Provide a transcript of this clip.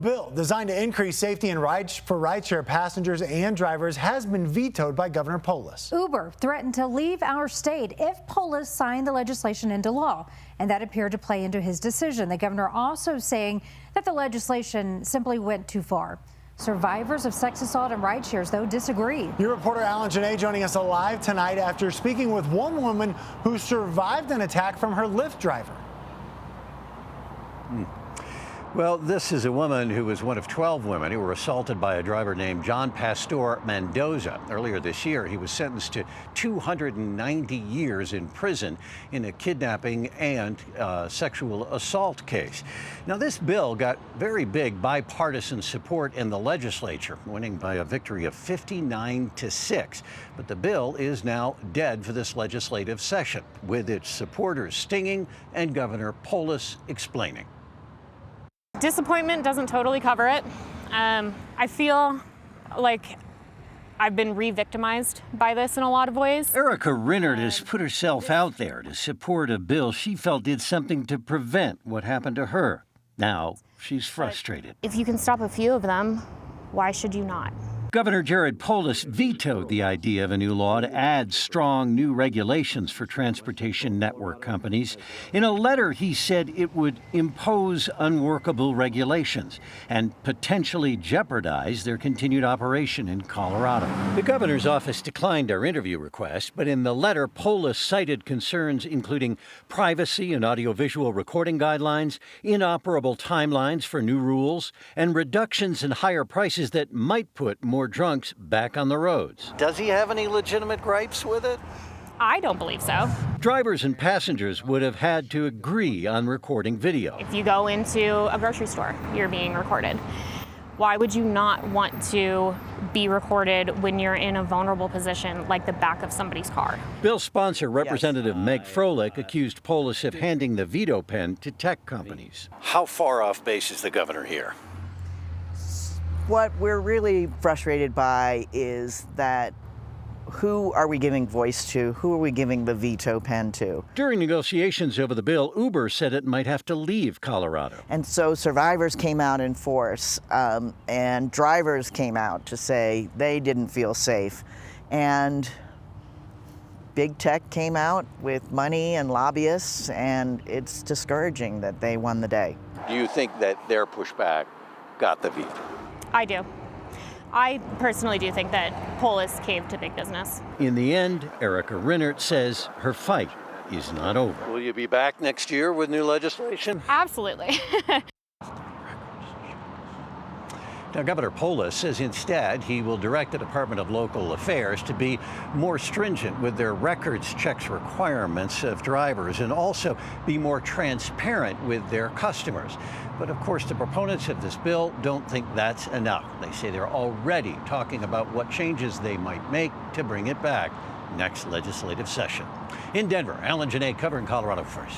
Bill designed to increase safety for rideshare passengers and drivers has been vetoed by Governor Polis. Uber threatened to leave our state if Polis signed the legislation into law, and that appeared to play into his decision. The governor also saying that the legislation simply went too far. Survivors of sex assault and rideshares, though, disagree. Your reporter Alan Janae joining us live tonight after speaking with one woman who survived an attack from her Lyft driver. Well, this is a woman who was one of 12 women who were assaulted by a driver named John Pastor Mendoza. Earlier this year, he was sentenced to 290 years in prison in a kidnapping and sexual assault case. Now, this bill got very big bipartisan support in the legislature, winning by a victory of 59-6. But the bill is now dead for this legislative session, with its supporters stinging and Governor Polis explaining. Disappointment doesn't totally cover it. I feel like I've been re-victimized by this in a lot of ways. Erica Rinnert has put herself out there to support a bill she felt did something to prevent what happened to her. Now she's frustrated. If you can stop a few of them, why should you not? Governor Jared Polis vetoed the idea of a new law to add strong new regulations for transportation network companies. In a letter, he said it would impose unworkable regulations and potentially jeopardize their continued operation in Colorado. The governor's office declined our interview request, but in the letter, Polis cited concerns including privacy and audiovisual recording guidelines, inoperable timelines for new rules, and reductions in higher prices that might put more drunks back on the roads. Does he have any legitimate gripes with it? I don't believe so. Drivers and passengers would have had to agree on recording video. If you go into a grocery store, you're being recorded. Why would you not want to be recorded when you're in a vulnerable position like the back of somebody's car? Bill's sponsor, Representative Meg Froelich, accused Polis of handing the veto pen to tech companies. How far off base is the governor here? What we're really frustrated by is that who are we giving voice to? Who are we giving the veto pen to? During negotiations over the bill, Uber said it might have to leave Colorado. And so survivors came out in force, and drivers came out to say they didn't feel safe. And big tech came out with money and lobbyists, and it's discouraging that they won the day. Do you think that their pushback got the veto? I do. I personally do think that Polis caved to big business. In the end, Erica Rinnert says her fight is not over. Will you be back next year with new legislation? Absolutely. Now, Governor Polis says instead he will direct the Department of Local Affairs to be more stringent with their records checks requirements of drivers and also be more transparent with their customers. But of course, the proponents of this bill don't think that's enough. They say they're already talking about what changes they might make to bring it back next legislative session. In Denver, Alan Janae covering Colorado First.